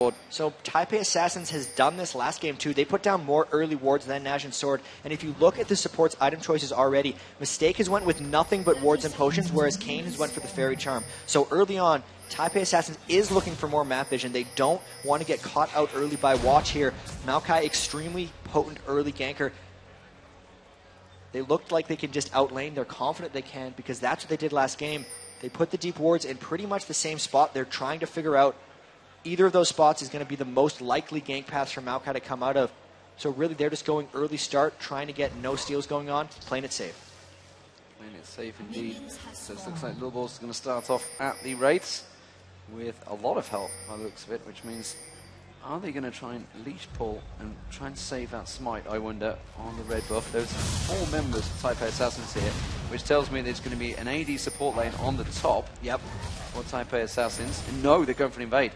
So Taipei Assassins has done this last game too. They put down more early wards than NaJin Sword, and if you look at the support's item choices already, Mistake has went with nothing but wards and potions, whereas Kane has went for the Fairy Charm. So early on, Taipei Assassins is looking for more map vision. They don't want to get caught out early by Watch here. Maokai, extremely potent early ganker. They looked like they can just outlane. They're confident they can because that's what they did last game. They put the deep wards in pretty much the same spot. They're trying to figure out either of those spots is going to be the most likely gank paths for Maokai to come out of. So really, they're just going early start, trying to get no steals going on, playing it safe. Playing it safe indeed. So it looks like Little Balls is going to start off at the rates with a lot of help by the looks of it, which means are they going to try and leash pull and try and save that smite, I wonder, on the red buff? There's 4 members of Taipei Assassins here, which tells me there's going to be an AD support lane on the top. Yep. For Taipei Assassins. No, they're going for an invade.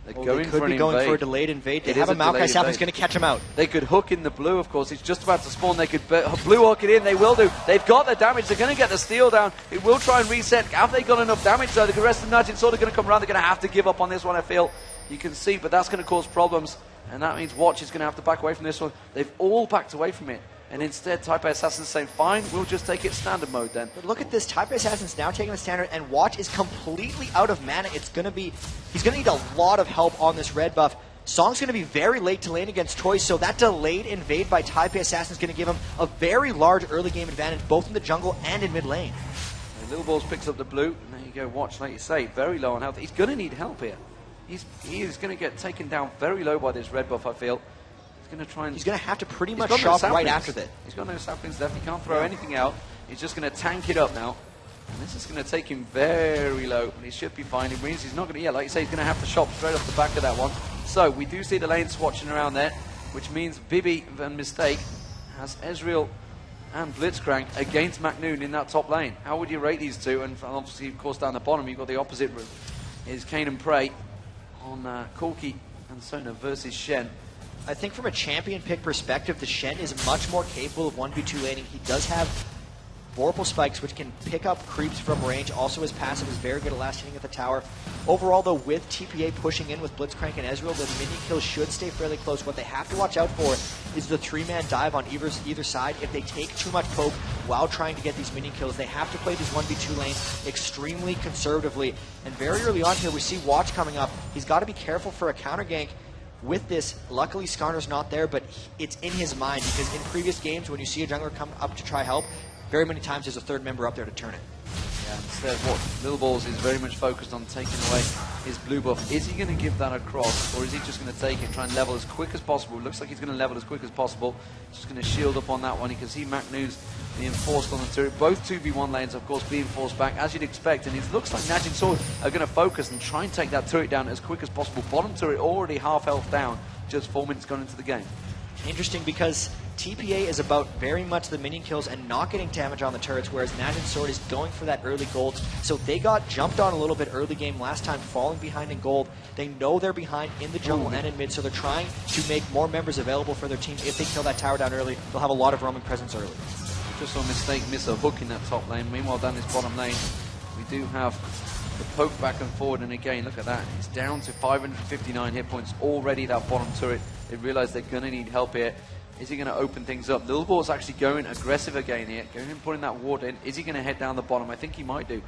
They could be going for a delayed invade. They have a Maokai Staff that's going to catch him out. They could hook in the blue, of course. He's just about to spawn. They could blue hook it in. They will do. They've got the damage. They're going to get the steal down. It will try and reset. Have they got enough damage, though? The rest of the NaJin Sword are going to come around. They're going to have to give up on this one, I feel. You can see, but that's going to cause problems. And that means Watch is going to have to back away from this one. They've all backed away from it. And instead, Taipei Assassins saying, fine, we'll just take it standard mode then. But look at this. Taipei Assassins now taking the standard, and Watch is completely out of mana. He's going to need a lot of help on this red buff. Song's going to be very late to lane against Toys, so that delayed invade by Taipei Assassins is going to give him a very large early game advantage, both in the jungle and in mid lane. And Little Balls picks up the blue, and there you go, Watch, like you say, very low on health. He's going to need help here. He is going to get taken down very low by this red buff, I feel. He's going to have to pretty much shop right after that. He's got no saplings left. He can't throw anything out. He's just going to tank it up now. And this is going to take him very low. And he should be fine. It means he's not going to, like you say, he's going to have to shop straight off the back of that one. So we do see the lane swatching around there, which means Bibi and Mistake has Ezreal and Blitzcrank against McNoon in that top lane. How would you rate these two? And obviously, of course, down the bottom, you've got the opposite route. Is Kane and Prey on Corki and Sona versus Shen. I think from a champion pick perspective, the Shen is much more capable of 1v2 laning. He does have Vorpal Spikes, which can pick up creeps from range. Also, his passive is very good at last hitting at the tower. Overall, though, with TPA pushing in with Blitzcrank and Ezreal, the minion kills should stay fairly close. What they have to watch out for is the 3-man dive on either side. If they take too much poke while trying to get these minion kills, they have to play these 1v2 lanes extremely conservatively. And very early on here, we see Watch coming up. He's got to be careful for a counter gank. With this, luckily Skarner's not there, but it's in his mind, because in previous games, when you see a jungler come up to try help, very many times there's a third member up there to turn it. Yeah, instead what Little Balls is very much focused on taking away his blue buff. Is he going to give that across, or is he just going to take it and try and level as quick as possible? Looks like he's going to level as quick as possible. Just going to shield up on that one. You can see McNews being forced on the turret. Both 2v1 lanes, of course, being forced back, as you'd expect. And it looks like NaJin Sword are going to focus and try and take that turret down as quick as possible. Bottom turret already half health down, just 4 minutes gone into the game. Interesting, because TPA is about very much the minion kills and not getting damage on the turrets, whereas NaJin Sword is going for that early gold. So they got jumped on a little bit early game last time, falling behind in gold. They know they're behind in the jungle and in mid, so they're trying to make more members available for their team. If they kill that tower down early, they'll have a lot of roaming presence early. Just saw Mistake miss a hook in that top lane. Meanwhile, down this bottom lane, we do have the poke back and forward, and again, look at that. It's down to 559 hit points already, that bottom turret. They realize they're going to need help here. Is he going to open things up? Little Ball's actually going aggressive again here, going and putting that ward in. Is he going to head down the bottom? I think he might do.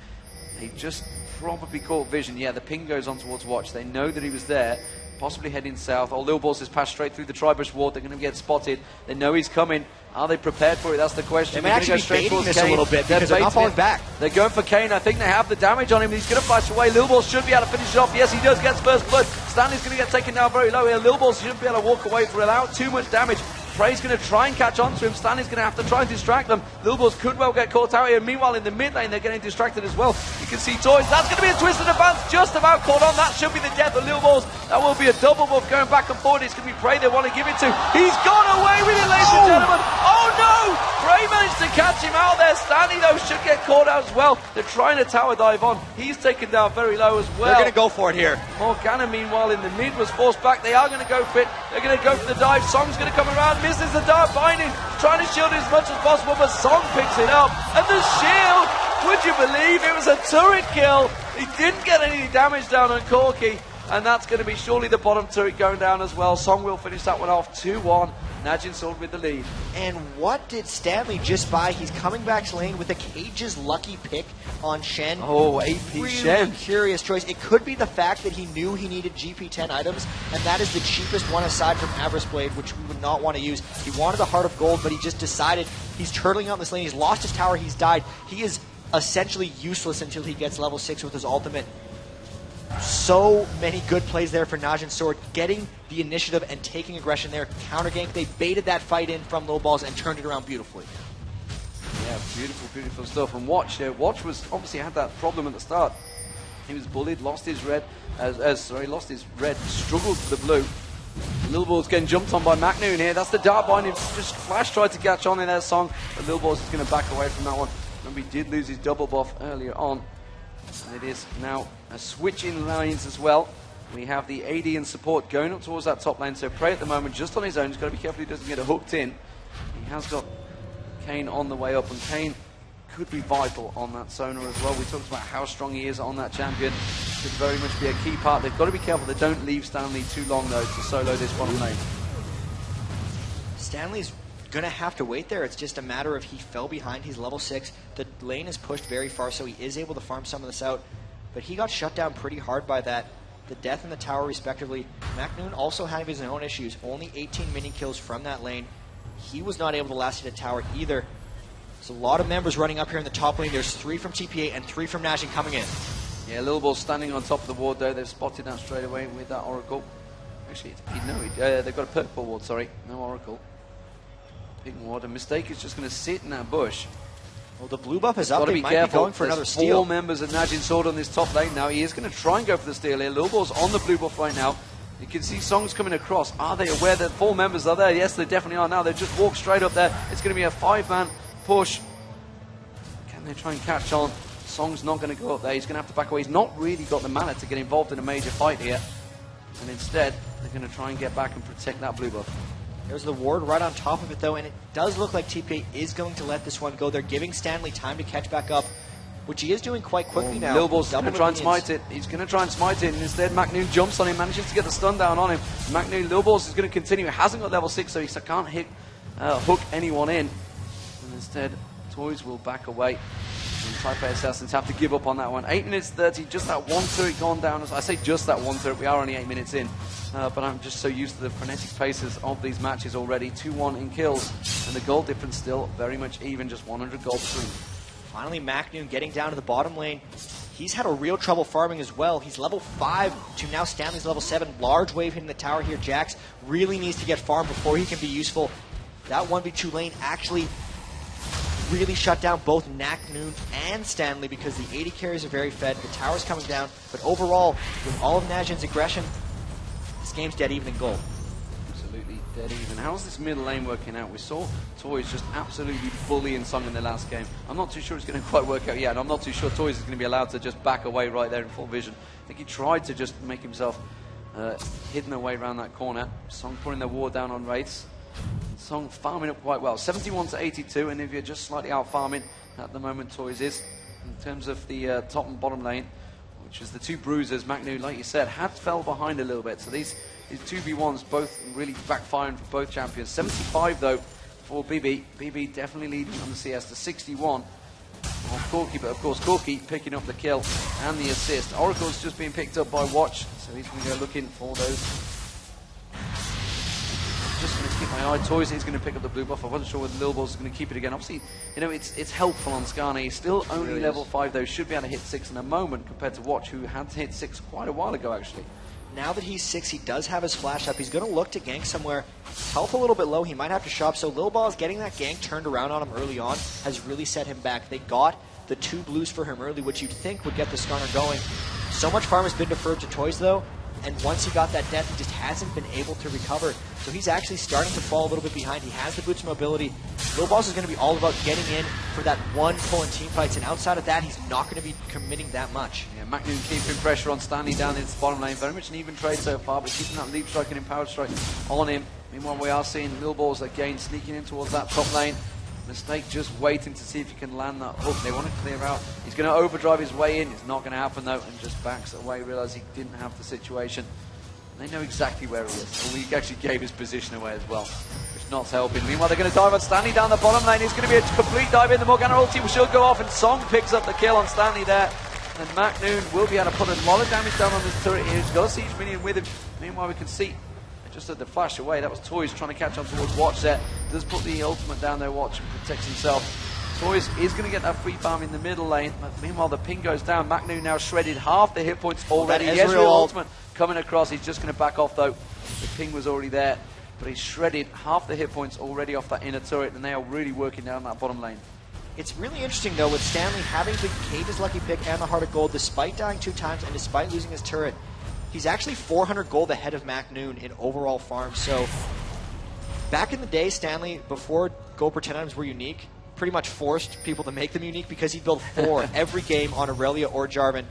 He just probably caught vision. Yeah, the ping goes on towards Watch. They know that he was there, possibly heading south. Oh, Little Balls has passed straight through the Tribush ward. They're going to get spotted. They know he's coming. Are they prepared for it? That's the question. They may actually be baiting this a little bit because they're not falling back. They're going for Kane. I think they have the damage on him. He's going to flash away. Little Balls should be able to finish it off. Yes, he does. Gets first blood. Stanley's going to get taken down very low here. Little Balls should be able to walk away without too much damage. Prey's going to try and catch on to him. Stanley's going to have to try and distract them. Little Balls could well get caught out here. Meanwhile, in the mid lane, they're getting distracted as well. You can see Toys. That's going to be a twisted advance. Just about caught on. That should be the death of Little Balls. That will be a double buff going back and forward. It's going to be Prey they want to give it to. He's gone away with it, ladies and gentlemen. Oh no! Prey managed to catch him out there. Stanley, though, should get caught out as well. They're trying to tower dive on. He's taken down very low as well. They're going to go for it here. Morgana, meanwhile, in the mid was forced back. They are going to go for it. They're going to go for the dive. Song's going to come around, misses the dive, binding, trying to shield it as much as possible, but Song picks it up. And the shield, would you believe it was a turret kill? He didn't get any damage down on Corki. and that's going to be surely the bottom turret going down as well. Song will finish that one off 2-1. NaJin Sword with the lead. And what did Stanley just buy? He's coming back to lane with a Cage's lucky pick on Shen. Oh, AP really Shen. Curious choice. It could be the fact that he knew he needed GP10 items, and that is the cheapest one aside from Avarice Blade, which we would not want to use. He wanted the Heart of Gold, but he just decided he's turtling out in this lane. He's lost his tower. He's died. He is essentially useless until he gets level 6 with his ultimate. So many good plays there for NaJin Sword, getting the initiative and taking aggression there. Counter gank, they baited that fight in from low balls and turned it around beautifully. Yeah, beautiful, beautiful stuff. And Watch, Watch was obviously had that problem at the start. He was bullied, lost his red, lost his red, struggled for the blue. Lil Ball's getting jumped on by McNoon here. That's the dart bind. He just Flash tried to catch on in that Song, but Lil Ball's is going to back away from that one. And we did lose his double buff earlier on. And it is now a switch in lanes as well. We have the AD and support going up towards that top lane. So Prey at the moment just on his own. He's got to be careful he doesn't get hooked in. He has got Kane on the way up, and Kane could be vital on that Sonar as well. We talked about how strong he is on that champion. Could very much be a key part. They've got to be careful they don't leave Stanley too long though to solo this bottom lane. Stanley's going to have to wait there. It's just a matter of he fell behind. He's level 6. The lane is pushed very far, so he is able to farm some of this out. But he got shut down pretty hard by that. The death and the tower, respectively. McNoon also had his own issues. Only 18 mini kills from that lane. He was not able to last hit a tower either. There's a lot of members running up here in the top lane. There's 3 from TPA and 3 from NaJin coming in. Yeah, Lil Ball standing on top of the ward though. They've spotted that straight away with that Oracle. Actually, they've got a purple ward, sorry. No Oracle. Pink ward. A mistake is just going to sit in that bush. Well, the blue buff is up. Got to They be might careful. be going for There's another steal. 4 members of NaJin Sword on this top lane now. He is going to try and go for the steal here. Lil Ball's on the blue buff right now. You can see Songs coming across. Are they aware that 4 members are there? Yes, they definitely are now. They just walk straight up there. It's going to be a 5-man push. Can they try and catch on? Song's not going to go up there. He's going to have to back away. He's not really got the mana to get involved in a major fight here. And instead, they're going to try and get back and protect that blue buff. There's the ward right on top of it, though, and it does look like TPA is going to let this one go. They're giving Stanley time to catch back up, which he is doing quite quickly now. Lil Ball's going to try and smite it. He's going to try and smite it, and instead McNoon jumps on him, manages to get the stun down on him. McNoon, Lil Ball's is going to continue. He hasn't got level 6, so he can't hook anyone in. And instead, Toys will back away. And TPA Assassins have to give up on that one. 8 minutes 30, just that one turret gone down. I say just that one turret, we are only 8 minutes in. But I'm just so used to the frenetic paces of these matches already. 2-1 in kills, and the gold difference still very much even, just 100 gold between. Finally, McNoon getting down to the bottom lane. He's had a real trouble farming as well. He's level 5 to now Stanley's level 7. Large wave hitting the tower here. Jax really needs to get farmed before he can be useful. That 1v2 lane actually really shut down both McNoon and Stanley because the 80 carries are very fed. The tower's coming down, but overall, with all of NaJin's aggression, this game's dead even in gold. Absolutely dead even. How's this middle lane working out? We saw Toys just absolutely bullying Song in the last game. I'm not too sure it's going to quite work out yet, and I'm not too sure Toys is going to be allowed to just back away right there in full vision. I think he tried to just make himself hidden away around that corner. Song putting their ward down on Wraiths. Song farming up quite well. 71 to 82, and if you're just slightly out farming at the moment, Toys is. In terms of the top and bottom lane, which is the 2 bruisers, McNoon, like you said, had fell behind a little bit. So these 2v1s both really backfiring for both champions. 75 though for BB. BB definitely leading on the CS to 61 on Corki, but of course Corki picking up the kill and the assist. Oracle's just being picked up by Watch, so he's going to go looking for those. Just going to keep my eye. Toys is going to pick up the blue buff. I wasn't sure whether Lil Ball's going to keep it again. Obviously, you know, it's helpful on Skarner. He's still only really level 5 though. Should be able to hit 6 in a moment compared to Watch, who had to hit 6 quite a while ago actually. Now that he's 6, he does have his flash up. He's going to look to gank somewhere. Health a little bit low. He might have to shop. So Lil Ball's getting that gank turned around on him early on has really set him back. They got the 2 blues for him early, which you'd think would get the Skarner going. So much farm has been deferred to Toys though. And once he got that death, he just hasn't been able to recover. So he's actually starting to fall a little bit behind. He has the boots mobility. Lil Balls is going to be all about getting in for that one pull in team fights. And outside of that, he's not going to be committing that much. Yeah, McNoon keeping pressure on Stanley down in the bottom lane. Very much an even trade so far, but keeping that leap strike and empowered strike on him. Meanwhile, we are seeing Lil Balls again sneaking in towards that top lane. Mistake just waiting to see if he can land that hook. They want to clear out. He's going to overdrive his way in. It's not going to happen though, and just backs away, realize he didn't have the situation. They know exactly where he is. Well, he actually gave his position away as well, which not helping. Meanwhile, they're going to dive on Stanley down the bottom lane. It's going to be a complete dive in. The Morgana ulti will go off, and Song picks up the kill on Stanley there. And McNoon will be able to put a lot of damage down on this turret here. He's got a siege minion with him. Meanwhile, we can see just at the flash away. That was Toys trying to catch on towards Watch there. Does put the ultimate down there, Watch, and protects himself. Toys is going to get that free farm in the middle lane. But meanwhile, the ping goes down. McNoon now shredded half the hit points already. Ezreal ultimate coming across. He's just going to back off though. The ping was already there. But he's shredded half the hit points already off that inner turret. And they are really working down that bottom lane. It's really interesting, though, with Stanley having the Cage's lucky pick and the Heart of Gold, despite dying 2 times and despite losing his turret. He's actually 400 gold ahead of McNoon in overall farm. So, back in the day, Stanley, before gold per 10 items were unique, pretty much forced people to make them unique because he built 4 every game on Aurelia or Jarvan.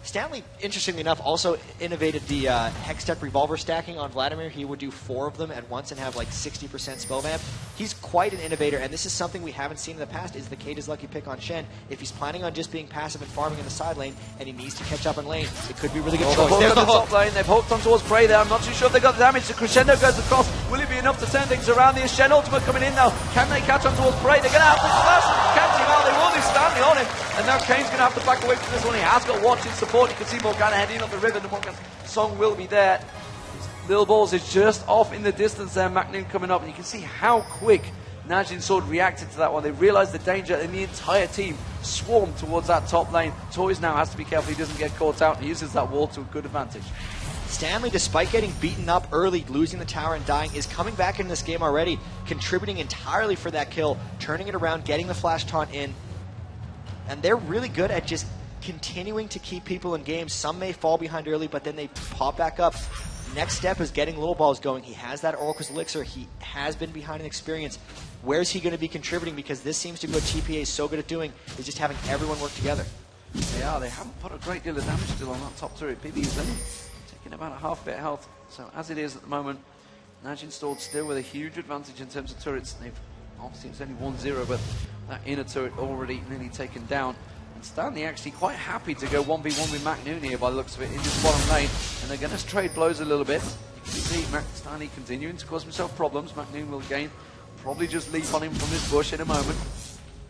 Stanley, interestingly enough, also innovated the Hextech Revolver stacking on Vladimir. He would do 4 of them at once and have like 60% spell vamp. He's quite an innovator, and this is something we haven't seen in the past, is the Cage's lucky pick on Shen. If he's planning on just being passive and farming in the side lane, and he needs to catch up in lane, it could be a really good choice. There's the top lane. They've hooked on towards Prey there. I'm not too sure if they got the damage. The crescendo goes across. Will it be enough to turn things around? The Shen ultimate coming in now. Can they catch on towards Prey? They're going to have to slash. Catch him out. They will do Stanley on him. And now Kane's going to have to back away from this one. He has got Watch in support. You can see Morgana heading up the river. The Morgana Song will be there. Lil Balls is just off in the distance there. McNoon coming up. And you can see how quick NaJin Sword reacted to that one. They realized the danger, and the entire team swarmed towards that top lane. Toys now has to be careful he doesn't get caught out. He uses that wall to a good advantage. Stanley, despite getting beaten up early, losing the tower and dying, is coming back in this game already, contributing entirely for that kill, turning it around, getting the flash taunt in. And they're really good at just continuing to keep people in games. Some may fall behind early, but then they pop back up. Next step is getting Little Balls going. He has that Oracle's Elixir. He has been behind in experience. Where's he going to be contributing? Because this seems to be what TPA is so good at doing, is just having everyone work together. They are. They haven't put a great deal of damage still on that top turret. Bibi is only taking about a half bit of health. So as it is at the moment, NaJin Sword still with a huge advantage in terms of turrets. They've obviously it's only 1-0, but that inner turret already nearly taken down. And Stanley actually quite happy to go 1v1 with McNoon here by the looks of it in this bottom lane. And they're going to trade blows a little bit. You can see Stanley continuing to cause himself problems. McNoon will gain, probably just leap on him from his bush in a moment.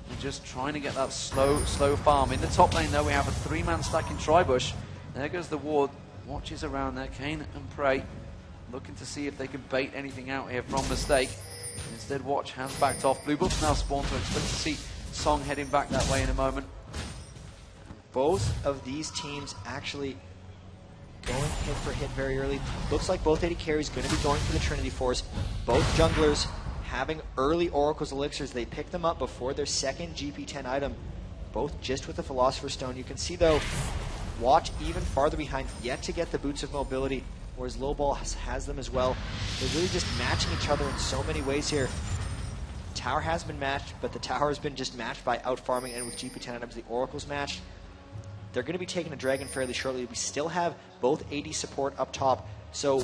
And just trying to get that slow farm. In the top lane though, we have a 3-man stack in Tribush. There goes the ward. Watches around there, Kane and Prey, looking to see if they can bait anything out here from Mistake. Instead, Watch has backed off. Blue buffs now spawned, so expect to see Song heading back that way in a moment. Both of these teams actually going hit for hit very early. Looks like both AD carries going to be going for the Trinity Force. Both junglers having early Oracle's Elixirs. They pick them up before their second GP10 item, both just with the Philosopher's Stone. You can see, though, Watch even farther behind, yet to get the Boots of Mobility, whereas Low Ball has them as well. They're really just matching each other in so many ways here. Tower has been matched, but the tower has been just matched by out-farming, and with GP10 items, the Oracle's matched. They're going to be taking a dragon fairly shortly. We still have both AD support up top, so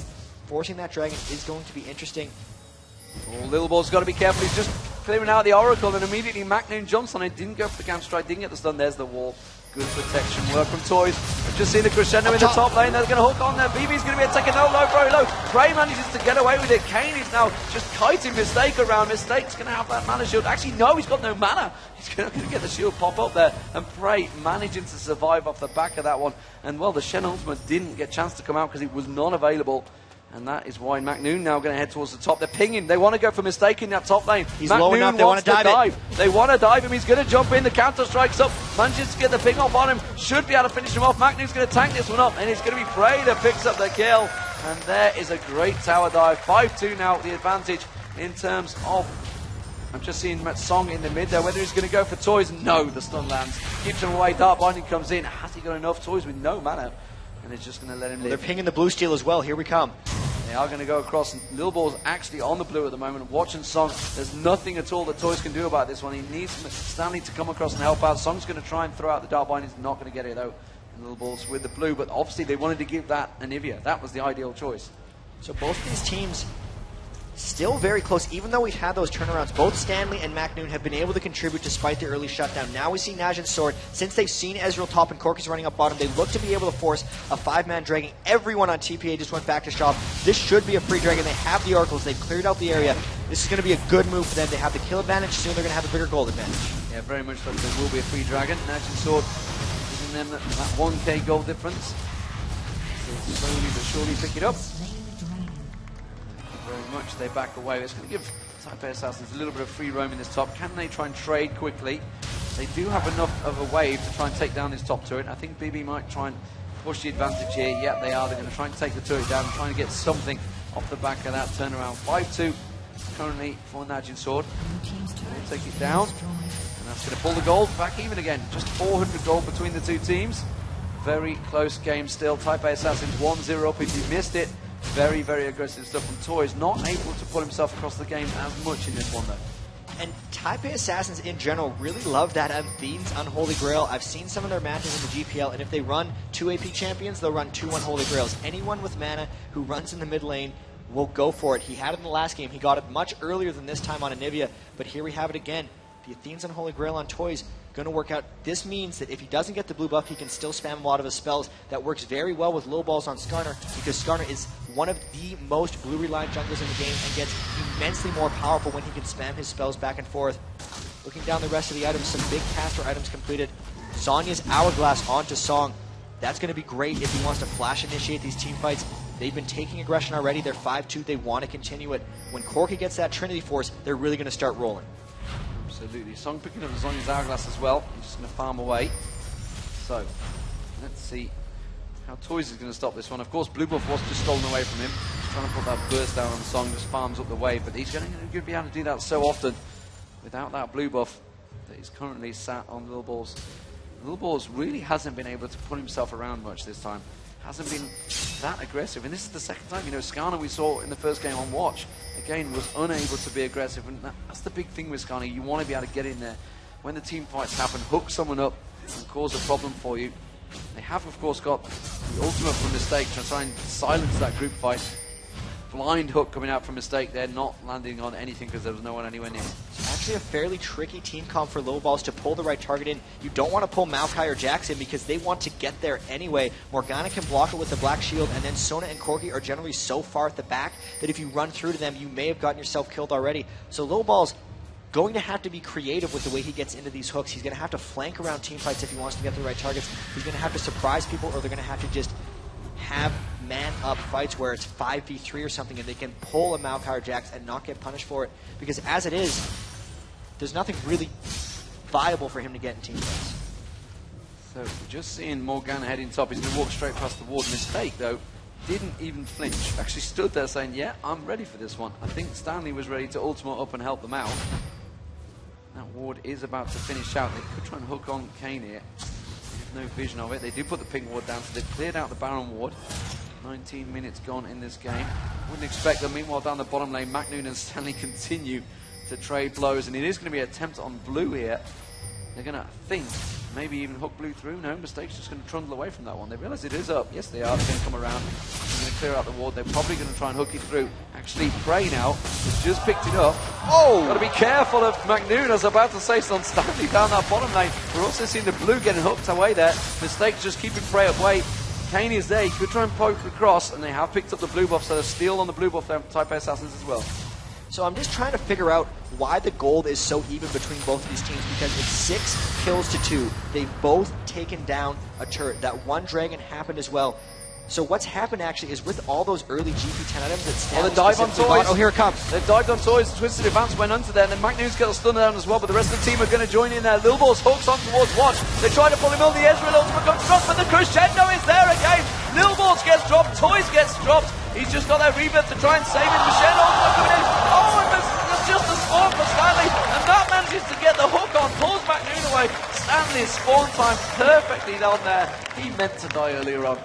forcing that dragon is going to be interesting. Oh, Little Ball's got to be careful. He's just clearing out the Oracle, and immediately McNoon jumps on it. Didn't go for the counter strike, didn't get the stun. There's the wall. Good protection work from Toys. We've just seen the crescendo in the top lane. They're going to hook on there. BB's going to be taking no low, very low. Prey manages to get away with it. Kane is now just kiting Mistake around. Mistake's going to have that mana shield. Actually, no, he's got no mana. He's going to get the shield pop up there. And Prey managing to survive off the back of that one. And, well, the Shen ultimate didn't get a chance to come out because it was non-available. And that is why McNoon now going to head towards the top. They're pinging. They want to go for Mistake in that top lane. He's McNoon low enough. They want to dive it. They want to dive him. He's going to jump in. The counter strikes up. Manages to get the ping off on him. Should be able to finish him off. McNoon's going to tank this one up. And it's going to be Prey that picks up the kill. And there is a great tower dive. 5-2 now, the advantage in terms of... I'm just seeing Matt Song in the mid there. Whether he's going to go for Toys. No, the stun lands. Keeps him away. Dark Binding comes in. Has he got enough? Toys with no mana. And it's just going to let him live. They're pinging the blue steel as well. Here we come. They are going to go across, and Lil Ball's actually on the blue at the moment, watching Song. There's nothing at all that Toys can do about this one. He needs Stanley to come across and help out. Song's going to try and throw out the Dark Bind. He's not going to get it, though. And Lil Ball's with the blue, but obviously they wanted to give that Anivia. That was the ideal choice. So both of these teams Still very close, even though we've had those turnarounds. Both Stanley and McNoon have been able to contribute despite the early shutdown. Now we see NaJin's sword. Since they've seen Ezreal top and Corky's running up bottom, they look to be able to force a 5-man dragging. Everyone on TPA just went back to shop. This should be a free dragon. They have the oracles. They've cleared out the area. This is going to be a good move for them. They have the kill advantage. Soon they're going to have a bigger gold advantage. Yeah, very much so. There will be a free dragon. NaJin's sword giving them that 1k gold difference. So slowly but surely pick it up. Very much they back away. It's going to give TPA Assassins a little bit of free roam in this top. Can they try and trade quickly? They do have enough of a wave to try and take down this top turret. I think BB might try and push the advantage here. Yeah, they are. They're going to try and take the turret down, trying to get something off the back of that turnaround. 5-2 currently for NaJin sword. We'll take it down. And that's going to pull the gold back even again. Just 400 gold between the two teams. Very close game still. TPA Assassins 1-0 up if you missed it. Very, very aggressive stuff from Toys. Not able to pull himself across the game as much in this one, though. And TPA Assassins in general really love that Athene's Unholy Grail. I've seen some of their matches in the GPL, and if they run 2 AP champions, they'll run 2 Unholy Grails. Anyone with mana who runs in the mid lane will go for it. He had it in the last game. He got it much earlier than this time on Anivia, but here we have it again. The Athene's Unholy Grail on Toys going to work out. This means that if he doesn't get the blue buff, he can still spam a lot of his spells. That works very well with low balls on Skarner, because Skarner is one of the most blue-reliant junglers in the game and gets immensely more powerful when he can spam his spells back and forth. Looking down the rest of the items, some big caster items completed. Sonya's Hourglass onto Song. That's going to be great if he wants to flash initiate these team fights. They've been taking aggression already. They're 5-2. They want to continue it. When Corky gets that Trinity Force, they're really going to start rolling. Absolutely. Song picking up Sonya's Hourglass as well. He's just going to farm away. So, let's see how Toys is going to stop this one. Of course, blue buff was just stolen away from him. He's trying to put that burst down on Song, just farms up the wave, but he's going to be able to do that so often without that blue buff that he's currently sat on Lil Balls. Lil Balls really hasn't been able to put himself around much this time. Hasn't been that aggressive, and this is the second time. You know, Skarner we saw in the first game on Watch, again, was unable to be aggressive, and that's the big thing with Skarner. You want to be able to get in there when the team fights happen, hook someone up and cause a problem for you. They have, of course, got the ultimate from Mistake to try and silence that group fight. Blind hook coming out from Mistake there, not landing on anything because there was no one anywhere near. It's actually a fairly tricky team comp for Low Balls to pull the right target in. You don't want to pull Maokai or Jackson because they want to get there anyway. Morgana can block it with the Black Shield, and then Sona and Corky are generally so far at the back that if you run through to them, you may have gotten yourself killed already. So Low Balls going to have to be creative with the way he gets into these hooks. He's going to have to flank around team fights if he wants to get the right targets. He's going to have to surprise people, or they're going to have to just have man-up fights where it's 5v3 or something and they can pull a Maokai or Jax and not get punished for it. Because as it is, there's nothing really viable for him to get in team fights. So we're just seeing Morgana heading top. He's going to walk straight past the ward. Mistake, though, didn't even flinch. Actually stood there saying, yeah, I'm ready for this one. I think Stanley was ready to ultimate up and help them out. That ward is about to finish out. They could try and hook on Kane here. No vision of it. They do put the pink ward down, so they've cleared out the Baron ward. 19 minutes gone in this game. Wouldn't expect them. Meanwhile, down the bottom lane, McNoon and Stanley continue to trade blows, and it is going to be an attempt on blue here. They're going to think maybe even hook blue through. No, Mistake's just going to trundle away from that one. They realise it is up. Yes, they are. They're going to come around. They're going to clear out the ward. They're probably going to try and hook it through. Actually, Prey now has just picked it up. Oh! Got to be careful of McNoon. I was about to say on Stanley down that bottom lane. We're also seeing the blue getting hooked away there. Mistake just keeping Prey away. Kane is there. He could try and poke across, and they have picked up the blue buff, so they're still on the blue buff there, TPA Assassins as well. So I'm just trying to figure out why the gold is so even between both of these teams, because it's 6 kills to 2. They've both taken down a turret. That one dragon happened as well. So what's happened actually is with all those early GP10 items that Stanley they dive on Toys. Oh, here it comes. They've dived on Toys. Twisted Advance went under there, and then McNoon's got a stun down as well, but the rest of the team are going to join in there. Lil Balls hooks on towards Watch. They try to pull him on. The Ezreal ultimate comes dropped, but the crescendo is there again. Lil Balls gets dropped. Toys gets dropped. He's just got that rebirth to try and save him. Michelle ultimate coming in. Oh, and there's just a spawn for Stanley, and that manages to get the hook on. Pulls McNoon away. Stanley's spawn time perfectly down there. He meant to die earlier on.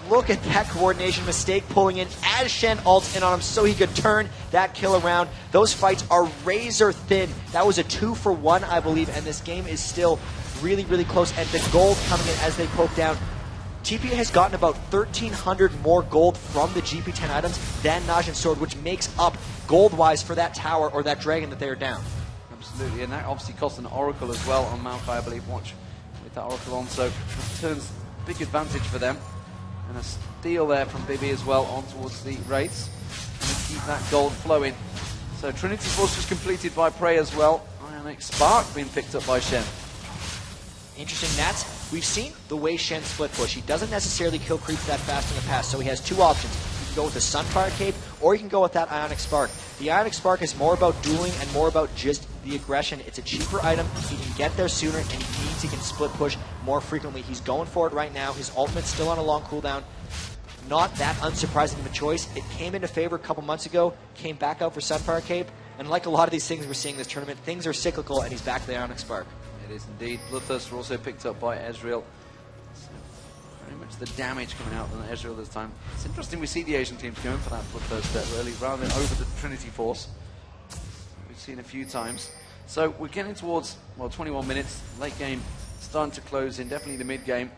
Look at that coordination. Mistake pulling in as Shen ults in on him so he could turn that kill around. Those fights are razor thin. That was a 2-for-1, I believe, and this game is still really, really close. And the gold coming in as they poke down. TPA has gotten about 1,300 more gold from the GP10 items than NaJin's sword, which makes up gold-wise for that tower or that dragon that they are down. Absolutely, and that obviously cost an oracle as well on Maokai, I believe. Watch with that oracle on, so it turns big advantage for them. And a steal there from Bibi as well on towards the Wraiths. And keep that gold flowing. So Trinity Force just completed by Prey as well. Ionic Spark being picked up by Shen. Interesting, Nats. We've seen the way Shen split push. He doesn't necessarily kill creeps that fast in the past, so he has two options. You can go with the Sunfire Cape, or you can go with that Ionic Spark. The Ionic Spark is more about dueling and more about just the aggression. It's a cheaper item. He can get there sooner, and he can split push more frequently. He's going for it right now. His ultimate's still on a long cooldown. Not that unsurprising of a choice. It came into favor a couple months ago, came back out for Sunfire Cape, and like a lot of these things we're seeing this tournament, things are cyclical, and he's back to the Ionic Spark. It is indeed. Bloodthirster also picked up by Ezreal. So very much the damage coming out on Ezreal this time. It's interesting we see the Asian teams going for that Bloodthirster early rather than over the Trinity Force. We've seen a few times. So we're getting towards, well, 21 minutes. Late game starting to close in, definitely the mid game.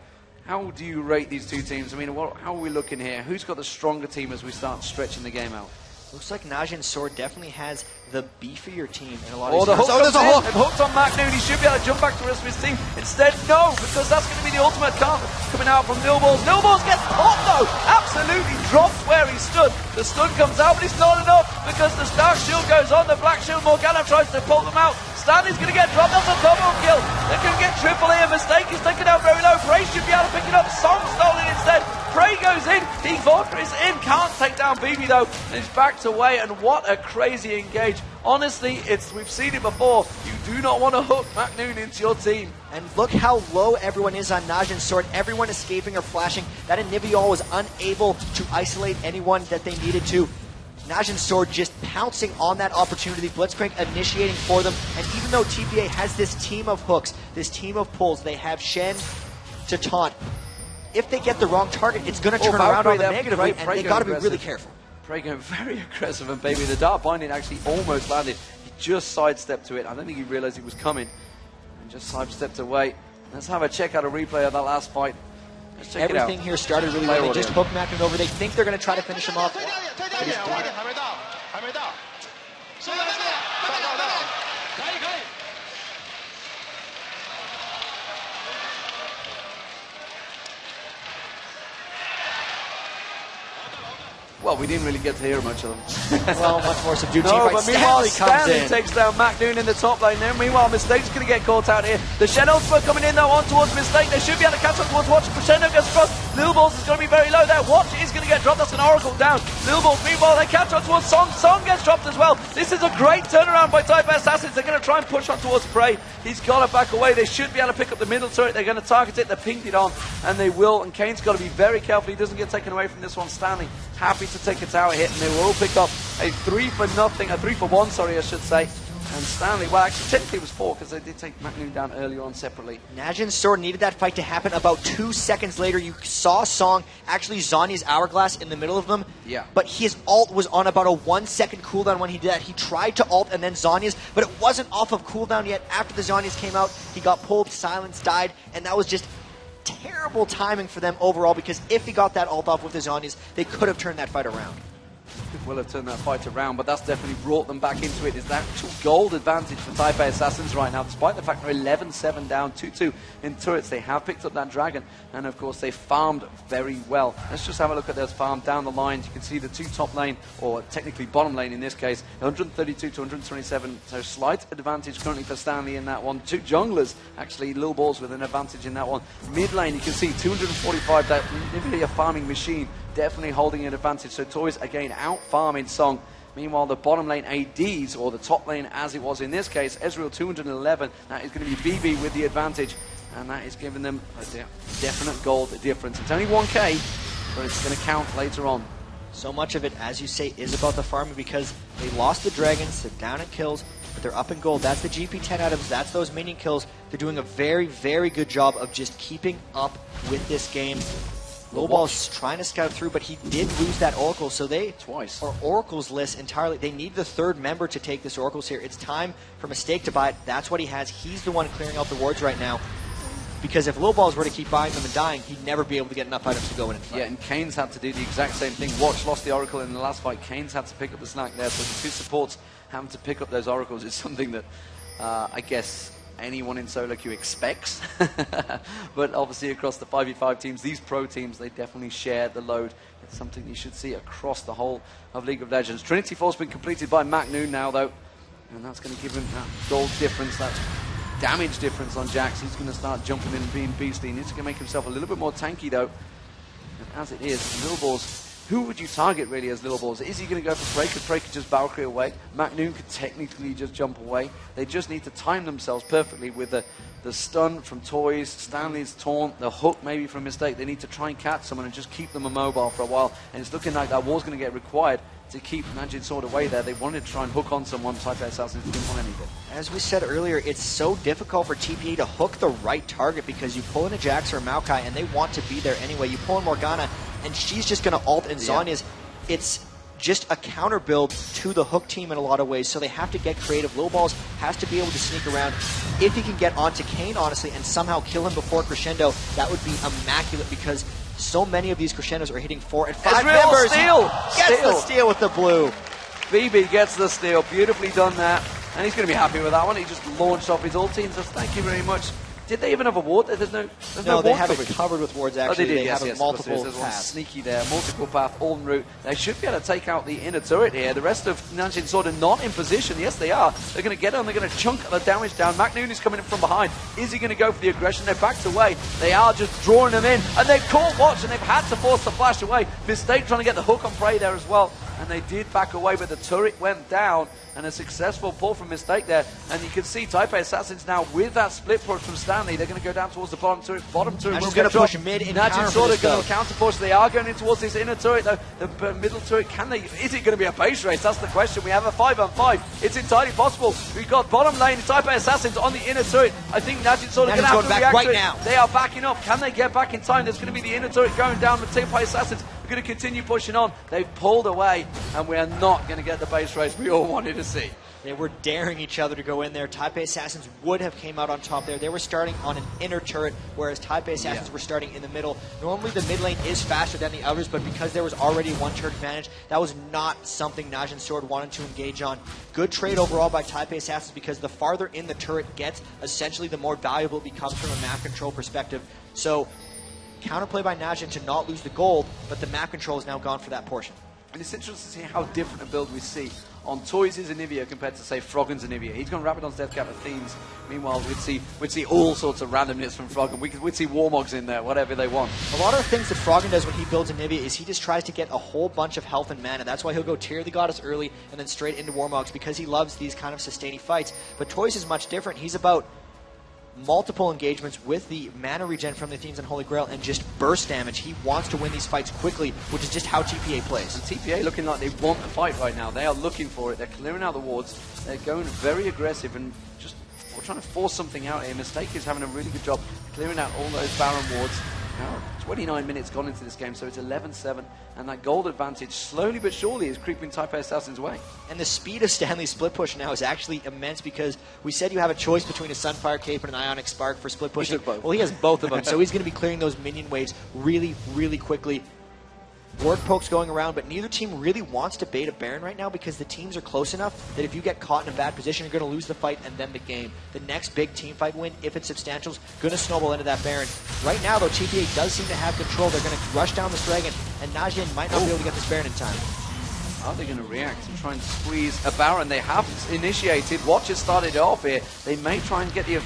How do you rate these two teams? I mean, how are we looking here? Who's got the stronger team as we start stretching the game out? Looks like NaJin's sword definitely has the beefier team in a lot Oh, of the these hook there's a comes in. hook! They've hooked on McNoon. He should be able to jump back to the rest of his team. Instead, no, because that's going to be the ultimate card coming out from Nilballs. Nilballs gets caught, though. Absolutely dropped where he stood. The stun comes out, but it's not enough because the Star Shield goes on. The Black Shield, Morgana tries to pull them out. Stanley's going to get dropped. That's a double kill. They're going to get triple here. Mistake is taken out very low. Prey should be able to pick it up. Song stolen instead. Prey goes in. Team Fortress in. Can't take down BB though. And it's backed away. And what a crazy engage. Honestly, we've seen it before. You do not want to hook McNoon into your team. And look how low everyone is on NaJin's sword. Everyone escaping or flashing. That Aniviol was unable to isolate anyone that they needed to. NaJin's sword just pouncing on that opportunity. Blitzcrank initiating for them. And even though TPA has this team of hooks, this team of pulls, they have Shen to taunt. If they get the wrong target, it's going to turn around on them negatively, and they got to be really careful. Prey going very aggressive, and baby, the dart binding actually almost landed. He just sidestepped to it. I don't think he realized it was coming, and just sidestepped away. Let's have a check out a replay of that last fight. Let's check Everything it out. here started really well. They just hook McNoon over. They think they're going to try to finish him off. But he's done. Well, we didn't really get to hear much of them. Well, much more subdued. No, but meanwhile, Stanley in. takes down McNoon in the top lane there. Meanwhile, Mistake's going to get caught out here. The Shen ultimate coming in though on towards Mistake. They should be able to catch up towards Watch. Crescendo gets across. Lil Balls is going to be very low there. Watch is going to get dropped. That's an Oracle down. Lil Balls, meanwhile, they catch up towards Song. Song gets dropped as well. This is a great turnaround by Type Assassins. They're going to try and push on towards Prey. He's got to back away. They should be able to pick up the middle turret. They're going to target it. They're pinged it on, and they will. And Kane's got to be very careful. He doesn't get taken away from this one. Stanley happy to take a tower hit, and they will pick up a 3-for-1, sorry, I should say. And Stanley, well, actually, technically it was 4 because they did take McNoon down earlier on separately. NaJin's sword needed that fight to happen. About 2 seconds later, you saw Song actually Zhonya's hourglass in the middle of them. Yeah. But his ult was on about a 1-second cooldown when he did that. He tried to ult and then Zhonya's, but it wasn't off of cooldown yet. After the Zhonya's came out, he got pulled, silenced, died, and that was just terrible timing for them overall because if he got that ult off with the Zhonya's, they could have turned that fight around. Could well have turned that fight around, but that's definitely brought them back into it. It's the actual gold advantage for Taipei Assassins right now, despite the fact they're 11-7 down, 2-2 in turrets. They have picked up that dragon, and of course they farmed very well. Let's just have a look at those farm down the lines. You can see the 2 top lane, or technically bottom lane in this case, 132 to 127, so slight advantage currently for Stanley in that one. 2 junglers, actually, Lil Balls with an advantage in that one. Mid lane, you can see 245, that really a farming machine, definitely holding an advantage. So Toys again out farming Song. Meanwhile, the bottom lane ADs, or the top lane as it was in this case, Ezreal 211, that is going to be BB with the advantage, and that is giving them a definite gold difference. It's only 1k, but it's going to count later on. So much of it, as you say, is about the farming because they lost the dragons, they're down in kills, but they're up in gold. That's the GP10 items, that's those minion kills. They're doing a very, very good job of just keeping up with this game. Lowball's trying to scout through, but he did lose that Oracle, so they twice are Oracle's list entirely. They need the 3rd member to take this Oracle's here. It's time for Mistake to buy it. That's what he has. He's the one clearing out the wards right now. because if Lil Balls were to keep buying them and dying, he'd never be able to get enough items to go in and fight. Yeah, and Kane's had to do the exact same thing. Watch lost the Oracle in the last fight. Kane's had to pick up the snack there, so the two supports having to pick up those Oracles is something that I guess anyone in solo queue expects. But obviously across the 5v5 teams, these pro teams, they definitely share the load. It's something you should see across the whole of League of Legends. Trinity Force been completed by McNoon now, though, and that's going to give him that gold difference, that damage difference on Jax. He's going to start jumping in and being beastly. He needs to make himself a little bit more tanky, though. And as it is, Lil Balls, who would you target really as Lil Balls? Is he going to go for Prey? Could Prey could just Valkyrie away? McNoon could technically just jump away. They just need to time themselves perfectly with the stun from Toys, Stanley's taunt, the hook maybe from Mistake. They need to try and catch someone and just keep them immobile for a while. And it's looking like that war's going to get required to keep NaJin Sword away there. They wanted to try and hook on someone. Type A Assassins didn't want anything. As we said earlier, it's so difficult for TPA to hook the right target because you pull in a Jax or a Maokai and they want to be there anyway. You pull in Morgana and she's just going to ult, and Zhonya's, it's just a counter build to the hook team in a lot of ways, so they have to get creative. Lil Balls has to be able to sneak around. If he can get onto Kane, honestly, and somehow kill him before Crescendo, that would be immaculate because so many of these Crescendos are hitting 4 and 5 members. Steal! Gets the steal with the blue. BB gets the steal. Beautifully done that. And he's going to be happy with that one. He just launched off his ulti and says, thank you very much. Did they even have a ward? There's no they ward have coverage. it covered with wards, actually. Oh, they did, have yes, multiple there's one paths. sneaky there, multiple path, all en route. They should be able to take out the inner turret here. The rest of NaJin sort of not in position. Yes, they are. They're going to get on. They're going to chunk the damage down. McNoon is coming in from behind. Is he going to go for the aggression? They're backed away. They are just drawing them in. And they've caught Watch, and they've had to force the flash away. Mistake trying to get the hook on Prey there as well. And they did back away, but the turret went down. And a successful pull from Mistake there. And you can see Type A Assassins now with that split push from Stanley. They're going to go down towards the bottom turret. Bottom turret will get push mid in NaJin sort of going to counter push. They are going in towards this inner turret, though. The middle turret, can they? Is it going to be a base race? That's the question. We have a 5-on-5. It's entirely possible. We've got bottom lane Type A Assassins on the inner turret. I think NaJin sort of going to have to react right to it. Now. They are backing up. Can they get back in time? There's going to be the inner turret going down with Type A Assassins. We're going to continue pushing on. They've pulled away, and we are not going to get the base race we all wanted to see. They were daring each other to go in there. Type A Assassins would have came out on top there. They were starting on an inner turret, whereas Type A Assassins were starting in the middle. Normally the mid lane is faster than the others, but because there was already one turret advantage, that was not something NaJin Sword wanted to engage on. Good trade overall by Type A Assassins because the farther in the turret gets, essentially the more valuable it becomes from a map control perspective. So counterplay by NaJin to not lose the gold, but the map control is now gone for that portion. And it's interesting to see how different a build we see on Toys' Anivia compared to, say, Froggen's Anivia. He's gone Rapidon's Deathcap with Themes. Meanwhile, we'd see all sorts of randomness from Froggen. We'd see Warmogs in there, whatever they want. A lot of things that Froggen does when he builds Anivia is he just tries to get a whole bunch of health and mana. That's why he'll go Tear the Goddess early and then straight into Warmogs because he loves these kind of sustaining fights. But Toys is much different. He's about multiple engagements with the mana regen from the Themes and Holy Grail and just burst damage. He wants to win these fights quickly, which is just how TPA plays. And TPA looking like they want the fight right now. They are looking for it. They're clearing out the wards. They're going very aggressive and just trying to force something out here. Mistake is having a really good job clearing out all those Baron wards. Now, 29 minutes gone into this game, so it's 11-7, and that gold advantage slowly but surely is creeping Type A Assassin's way. And the speed of Stanley's split push now is actually immense because we said you have a choice between a Sunfire Cape and an Ionic Spark for split pushing. He took both. Well, he has both of them, so he's going to be clearing those minion waves really, really quickly. Ward pokes going around, but neither team really wants to bait a Baron right now because the teams are close enough that if you get caught in a bad position, you're going to lose the fight and then the game. The next big team fight win, if it's substantial, is going to snowball into that Baron. Right now, though, TPA does seem to have control. They're going to rush down this Dragon, and NaJin might not be able to get this Baron in time. Are they going to react and try and squeeze a Baron? They have initiated. Watch has started off here. They may try and get the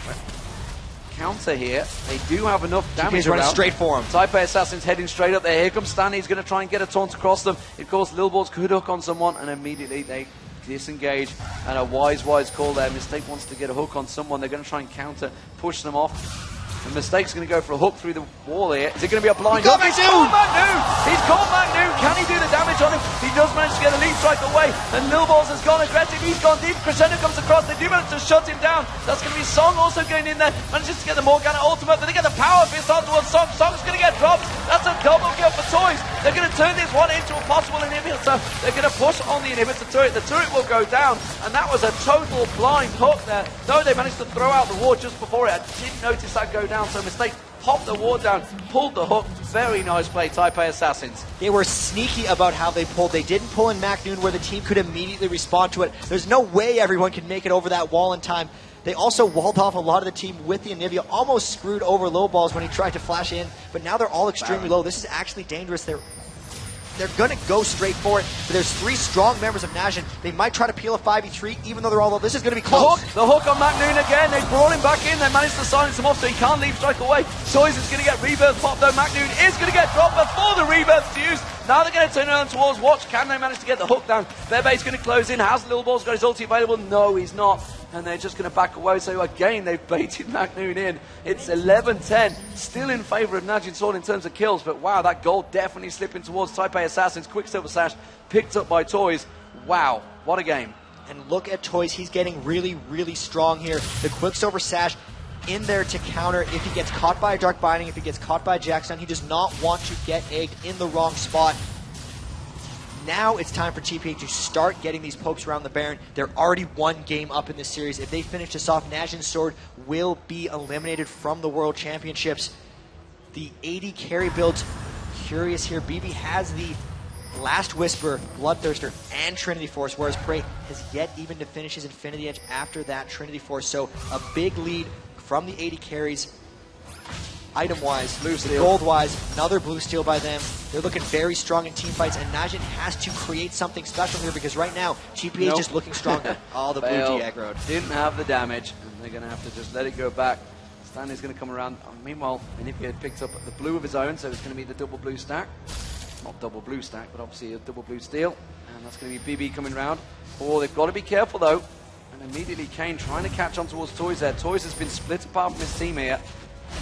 counter here. They do have enough damage running straight for him. Type A Assassin's heading straight up there. Here comes Stanley. He's going to try and get a taunt across them. Of course, Lil Balls could hook on someone, and immediately they disengage. And a wise call there. Mistake wants to get a hook on someone. They're going to try and counter, push them off. And Mistake's going to go for a hook through the wall here. Is it going to be a blind hook? He's caught McNoon! He's caught McNoon! Can he do the damage on him? He does manage to get a lead strike away. And Lil Balls has gone aggressive. He's gone deep. Crescendo comes across. They do manage to shut him down. That's going to be Song also going in there. Manages to get the Morgana ultimate. Then they get the power fist on towards Song. Song's going to get dropped. That's a double kill for Toys. They're going to turn this one into actual possible inhibitor. They're going to push on the inhibitor turret. The turret will go down, and that was a total blind hook there. Though they managed to throw out the ward just before it, I didn't notice that go down, so Mistake popped the ward down, pulled the hook. Very nice play, TPA Assassins. They were sneaky about how they pulled. They didn't pull in MacNoon where the team could immediately respond to it. There's no way everyone can make it over that wall in time. They also walled off a lot of the team with the Anivia, almost screwed over Low Balls when he tried to flash in, but now they're all extremely low. This is actually dangerous. They're going to go straight for it, but there's 3 strong members of NaJin. They might try to peel a 5v3, even though they're all low. This is going to be close. The hook on MacNoon again. They brought him back in. They managed to silence him off, so he can't leave strike away. Toys is going to get rebirth pop, though. MacNoon is going to get dropped before the rebirth's used. Now they're going to turn around towards Watch. Can they manage to get the hook down? Bebe's going to close in. Has Lil Ball's got his ulti available? No, he's not. And they're just going to back away. So again, they've baited MacNoon in. It's 11-10. Still in favour of NaJin Sword in terms of kills. But wow, that goal definitely slipping towards TPA Assassins. Quicksilver Sash picked up by Toys. Wow, what a game. And look at Toys. He's getting really, really strong here. The Quicksilver Sash in there to counter if he gets caught by a Dark Binding, if he gets caught by a Jackstone. He does not want to get egged in the wrong spot. Now it's time for TPA to start getting these pokes around the Baron. They're already 1 game up in this series. If they finish this off, NaJin Sword will be eliminated from the World Championships. The AD carry builds, curious here. BB has the Last Whisper, Bloodthirster, and Trinity Force, whereas Prey has yet even to finish his Infinity Edge after that Trinity Force. So a big lead from the AD carries. Item-wise, blue steel. Gold-wise, another blue steel by them. They're looking very strong in team fights, and NaJin has to create something special here because right now, TPA is just looking stronger. All the blue de-aggroed. Didn't have the damage, and they're going to have to just let it go back. Stanley's going to come around. Meanwhile, Anivia had picked up the blue of his own, so it's going to be the double blue stack. Not double blue stack, but obviously a double blue steel. And that's going to be BB coming around. Oh, they've got to be careful, though. And immediately Kane trying to catch on towards Toys there. Toys has been split apart from his team here.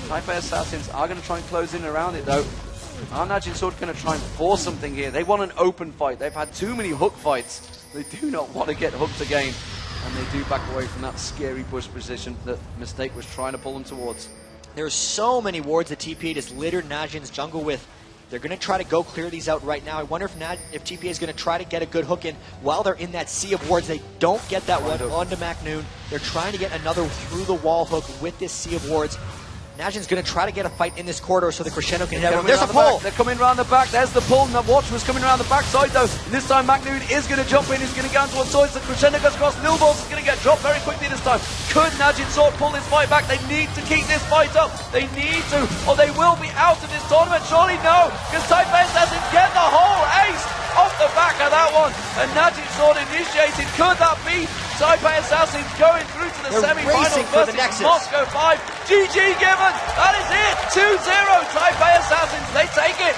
TPA Assassins are going to try and close in around it, though. Are NaJin Sword going to try and force something here? They want an open fight. They've had too many hook fights. They do not want to get hooked again. And they do back away from that scary bush position that Mistake was trying to pull them towards. There are so many wards that TPA has littered NaJin's jungle with. They're going to try to go clear these out right now. I wonder if TPA is going to try to get a good hook in while they're in that sea of wards. They don't get that one onto MacNoon. They're trying to get another through-the-wall hook with this sea of wards. NaJin's going to try to get a fight in this corridor so the Crescendo can hit everyone. There's a pull! They're coming around the back. There's the pull. And the Watch was coming around the back side, though. And this time, MacNoon is going to jump in. He's going to go towards Toys. The Crescendo goes across. Lil Balls is going to get dropped very quickly this time. Could NaJin Sword pull this fight back? They need to keep this fight up. They need to, or they will be out of this tournament. Surely no, because TPA doesn't get the whole ace off the back of that one. And NaJin Sword initiated. Could that be TPA Assassins going through to the semi-finals versus Moscow 5? GG given. That is it. 2-0. TPA Assassins. They take it.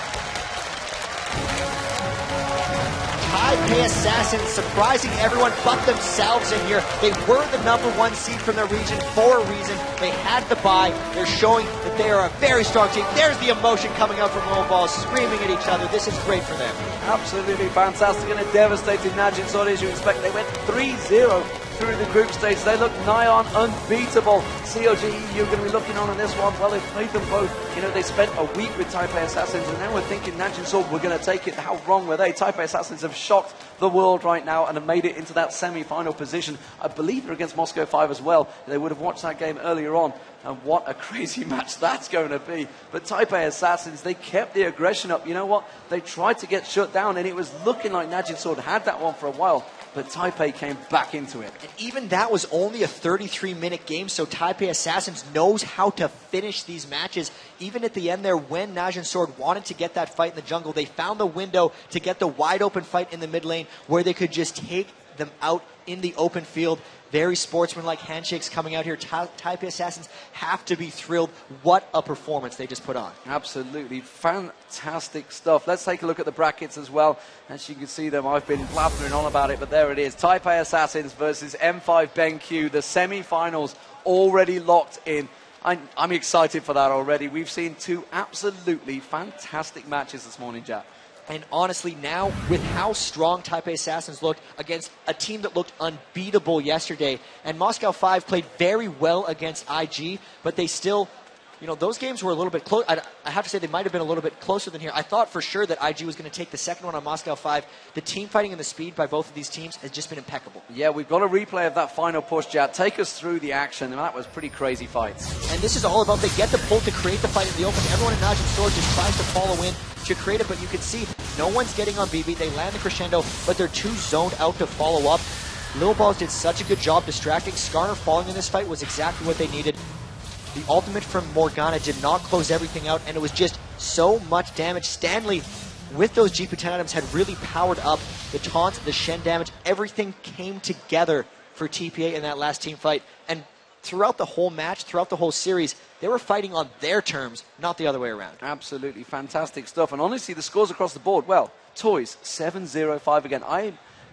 TPA Assassins surprising everyone but themselves in here. They were the #1 seed from their region for a reason. They had the bye. They're showing that they are a very strong team. There's the emotion coming out from Low Balls, screaming at each other. This is great for them. Absolutely fantastic and a devastating NaJin Sword, as you expect. They went 3-0 through the group stage. They look nigh on unbeatable. COG, you're going to be looking on this one. Well, they've played them both. You know, they spent a week with TPA Assassins, and now we're thinking NaJin Sword, we're going to take it. How wrong were they? TPA Assassins have shocked the world right now and have made it into that semi-final position. I believe they're against Moscow 5 as well. They would have watched that game earlier on, and what a crazy match that's going to be. But TPA Assassins, they kept the aggression up. You know what? They tried to get shut down, and it was looking like NaJin Sword had that one for a while. But TPA came back into it. And even that was only a 33-minute game, so TPA Assassins knows how to finish these matches. Even at the end there, when NaJin Sword wanted to get that fight in the jungle, they found the window to get the wide-open fight in the mid lane where they could just take them out in the open field. Very sportsmanlike handshakes coming out here. TPA Assassins have to be thrilled. What a performance they just put on. Absolutely fantastic stuff. Let's take a look at the brackets as well. As you can see them, I've been blabbering on about it, but there it is. TPA Assassins versus M5 BenQ. The semi-finals already locked in. I'm excited for that already. We've seen 2 absolutely fantastic matches this morning, Jack. And honestly, now, with how strong TPA Assassins looked against a team that looked unbeatable yesterday, and Moscow 5 played very well against IG, but they still You know, those games were a little bit close. I have to say they might have been a little bit closer than here. I thought for sure that IG was going to take the second one on Moscow 5. The team fighting and the speed by both of these teams has just been impeccable. Yeah, we've got a replay of that final push, Jad. Take us through the action, and that was pretty crazy fights. And this is all about they get the pull to create the fight in the open. Everyone in NaJin Sword just tries to follow in to create it, but you can see no one's getting on BB. They land the crescendo, but they're too zoned out to follow up. Little Balls did such a good job distracting. Skarner falling in this fight was exactly what they needed. The ultimate from Morgana did not close everything out, and it was just so much damage. Stanley, with those GP10 items, had really powered up the taunts, the Shen damage. Everything came together for TPA in that last team fight. And throughout the whole match, throughout the whole series, they were fighting on their terms, not the other way around. Absolutely fantastic stuff. And honestly, the scores across the board, well, Toys, 7-0-5 again.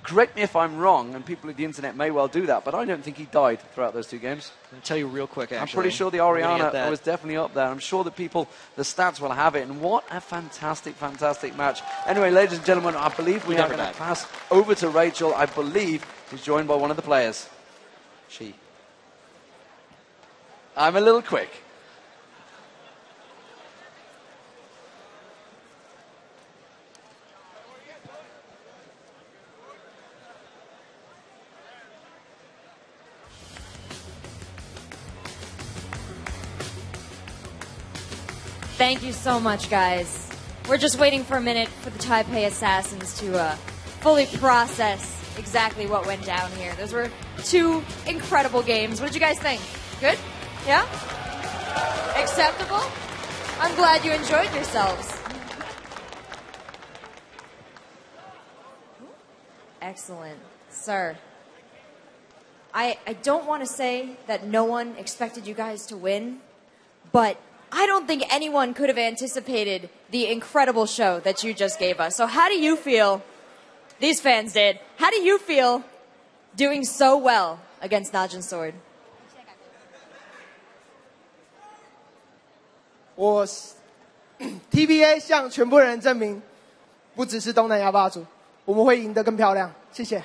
Correct me if I'm wrong, and people at the internet may well do that, but I don't think he died throughout those two games. I'm going to tell you real quick, actually. I'm pretty sure the Orianna was definitely up there. I'm sure that the stats will have it. And what a fantastic, fantastic match. Anyway, ladies and gentlemen, I believe we are going to pass over to Rachel. I believe she's joined by one of the players. I'm a little quick. Thank you so much, guys. We're just waiting for a minute for the Taipei Assassins to fully process exactly what went down here. Those were two incredible games. What did you guys think? Good? Yeah? Acceptable? I'm glad you enjoyed yourselves. Excellent. Sir, I don't want to say that no one expected you guys to win, but I don't think anyone could have anticipated the incredible show that you just gave us. So how do you feel, these fans did, how do you feel doing so well against NaJin Sword? TPA 向全部人证明，不只是东南亚霸主，我们会赢得更漂亮。谢谢。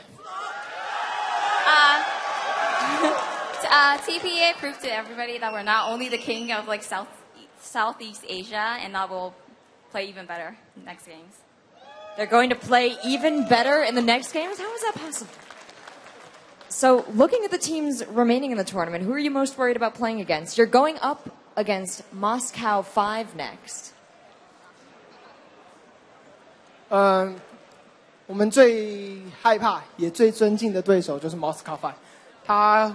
TPA proved to everybody that we're not only the king of like Southeast Asia, and that we'll play even better in the next games. They're going to play even better in the next games? How is that possible? So, looking at the teams remaining in the tournament, who are you most worried about playing against? You're going up against Moscow 5 next. 我们最害怕也最尊敬的对手就是 Moscow 5， 他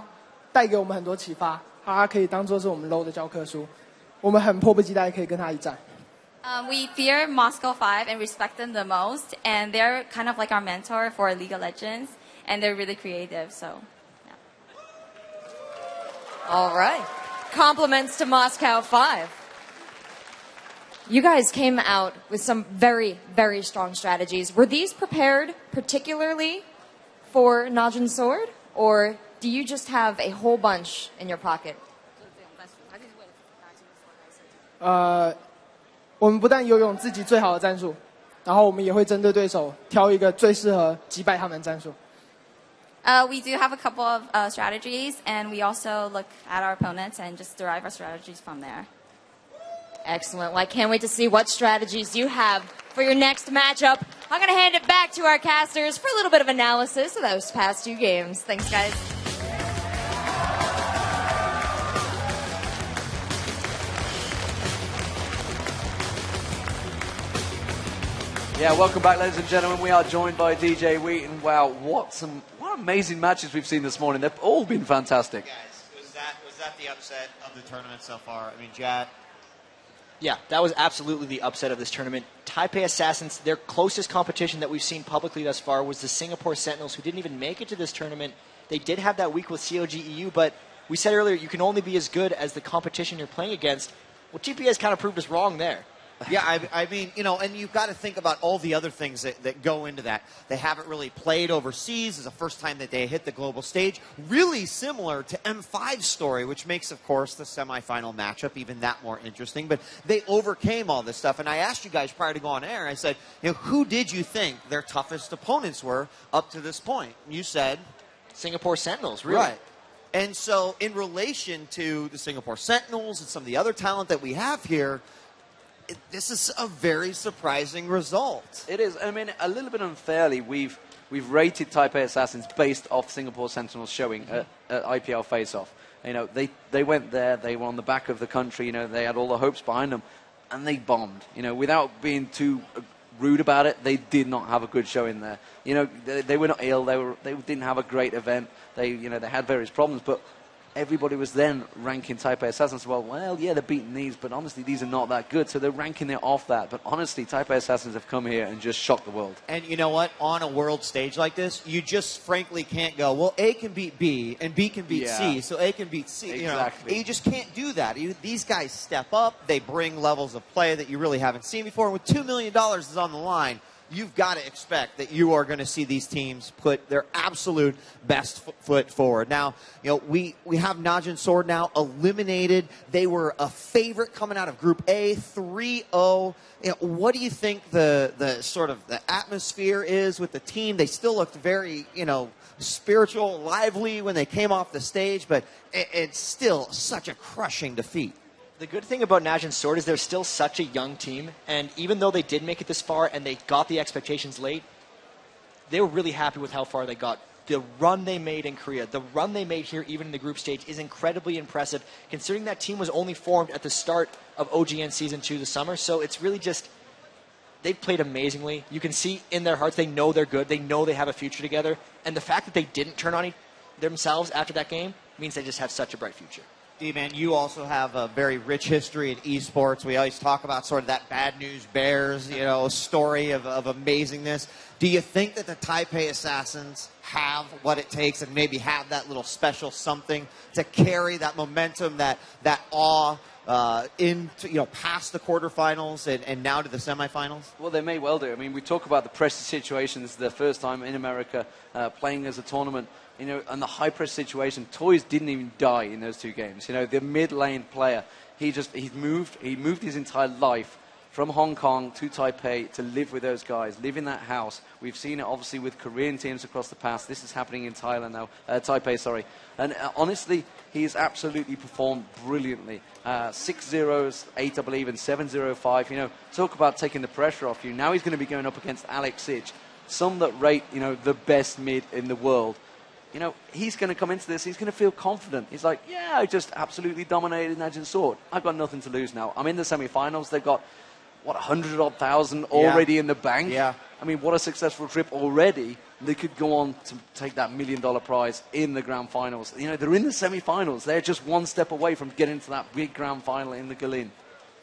带给我们很多启发，他可以当作是我们 low 的教科书。我们很迫不及待可以跟他一战。We fear Moscow 5 and respect them the most, and they're kind of like our mentor for League of Legends, and they're really creative, so, yeah. All right. Compliments to Moscow 5. You guys came out with some very, very strong strategies. Were these prepared particularly for NaJin Sword, or do you just have a whole bunch in your pocket? 我们不但拥有自己最好的战术，然后我们也会针对对手挑一个最适合击败他们的战术。We do have a couple of strategies, and we also look at our opponents and just derive our strategies from there. Excellent. Well, I can't wait to see what strategies you have for your next matchup. I'm going to hand it back to our casters for a little bit of analysis of those past two games. Thanks, guys. Yeah, welcome back, ladies and gentlemen. We are joined by DJ Wheaton. Wow, what amazing matches we've seen this morning. They've all been fantastic. Guys, was that the upset of the tournament so far? I mean, Jad. Yeah, that was absolutely the upset of this tournament. Taipei Assassins, their closest competition that we've seen publicly thus far was the Singapore Sentinels, who didn't even make it to this tournament. They did have that week with COG EU, but we said earlier you can only be as good as the competition you're playing against. Well, TPA has kind of proved us wrong there. Yeah, I mean, you know, and you've got to think about all the other things that go into that. They haven't really played overseas. It's the first time that they hit the global stage. Really similar to M5's story, which makes, of course, the semifinal matchup even that more interesting. But they overcame all this stuff. And I asked you guys prior to going on air, I said, you know, who did you think their toughest opponents were up to this point? You said Singapore Sentinels, really. Right. And so in relation to the Singapore Sentinels and some of the other talent that we have here, this is a very surprising result. It is. I mean, a little bit unfairly, we've rated Taipei Assassins based off Singapore Sentinels showing at IPL Face-Off. You know, they went there, they were on the back of the country, you know, they had all the hopes behind them, and they bombed. You know, without being too rude about it, they did not have a good showing there. You know, they were not ill, they didn't have a great event, they had various problems, but everybody was then ranking Taipei Assassins. Well, yeah, they're beating these, but honestly, these are not that good. So they're ranking it off that. But honestly, Taipei Assassins have come here and just shocked the world. And you know what? On a world stage like this, you just frankly can't go, well, A can beat B, and B can beat C, so A can beat C. Exactly. You just can't do that. These guys step up. They bring levels of play that you really haven't seen before. And with $2 million is on the line, you've got to expect that you are going to see these teams put their absolute best foot forward. Now, you know, we have NaJin Sword now eliminated. They were a favorite coming out of Group A, 3-0. You know, what do you think the sort of the atmosphere is with the team? They still looked very, you know, spiritual, lively when they came off the stage, but it's still such a crushing defeat. The good thing about NaJin Sword is they're still such a young team, and even though they did make it this far and they got the expectations late, they were really happy with how far they got. The run they made in Korea, the run they made here even in the group stage is incredibly impressive, considering that team was only formed at the start of OGN Season 2 this summer, so it's really just, they've played amazingly. You can see in their hearts they know they're good, they know they have a future together, and the fact that they didn't turn on themselves after that game means they just have such a bright future. D-Man, you also have a very rich history in esports. We always talk about sort of that bad news bears, you know, story of amazingness. Do you think that the Taipei Assassins have what it takes and maybe have that little special something to carry that momentum, that awe into, you know, past the quarterfinals and now to the semifinals? Well, they may well do. I mean, we talk about the pressure situations. The first time in America playing as a tournament. You know, and the high-press situation, Toys didn't even die in those two games. You know, the mid-lane player, he moved his entire life from Hong Kong to Taipei to live with those guys, live in that house. We've seen it, obviously, with Korean teams across the past. This is happening in Thailand now, Taipei, sorry. And honestly, he's absolutely performed brilliantly. 6-0s, 8, I believe, and 7-0-5. You know, talk about taking the pressure off you. Now he's going to be going up against Alex Sitch, some that rate, you know, the best mid in the world. You know, he's going to come into this, he's going to feel confident. He's like, yeah, I just absolutely dominated NaJin Sword. I've got nothing to lose now. I'm in the semi-finals. They've got, what, 100,000 already in the bank? Yeah. I mean, what a successful trip already. They could go on to take that $1 million prize in the grand finals. You know, they're in the semi-finals. They're just one step away from getting to that big grand final in the Galin.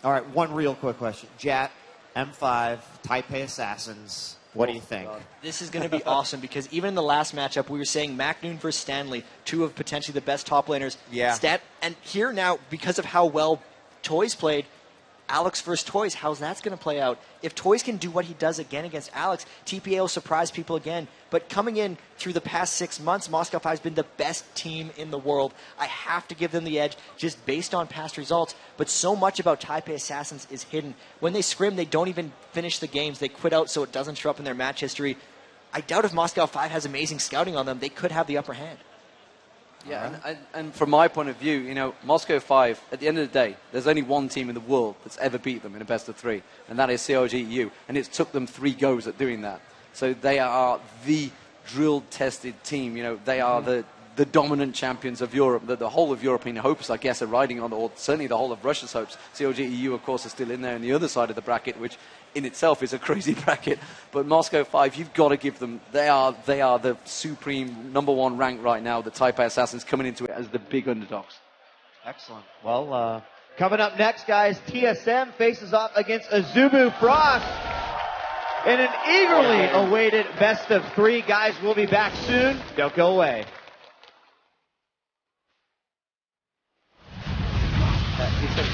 All right, one real quick question. Jat, M5, Taipei Assassins. What do you think? This is going to be awesome because even in the last matchup, we were saying MacNoon versus Stanley, two of potentially the best top laners. Yeah. And here now, because of how well Toys played, Alex versus Toys, how's that going to play out? If Toys can do what he does again against Alex, TPA will surprise people again. But coming in through the past 6 months, Moscow 5 has been the best team in the world. I have to give them the edge just based on past results. But so much about Taipei Assassins is hidden. When they scrim, they don't even finish the games. They quit out so it doesn't show up in their match history. I doubt if Moscow 5 has amazing scouting on them, they could have the upper hand. Yeah, and from my point of view, you know, Moscow 5, at the end of the day, there's only one team in the world that's ever beat them in a best of 3, and that is CLG-EU, and it's took them 3 goes at doing that. So they are the drilled, tested team. You know, they are the dominant champions of Europe. The whole of European hopes, I guess, are riding on, or certainly the whole of Russia's hopes. CLG-EU, of course, are still in there on the other side of the bracket, which in itself is a crazy bracket. But Moscow 5, you've got to give them, they are the supreme #1 rank right now. The Taipei Assassins coming into it as the big underdogs. Excellent. Well, coming up next, guys, TSM faces off against Azubu Frost in an eagerly awaited best of 3. Guys, we'll be back soon. Don't go away. He said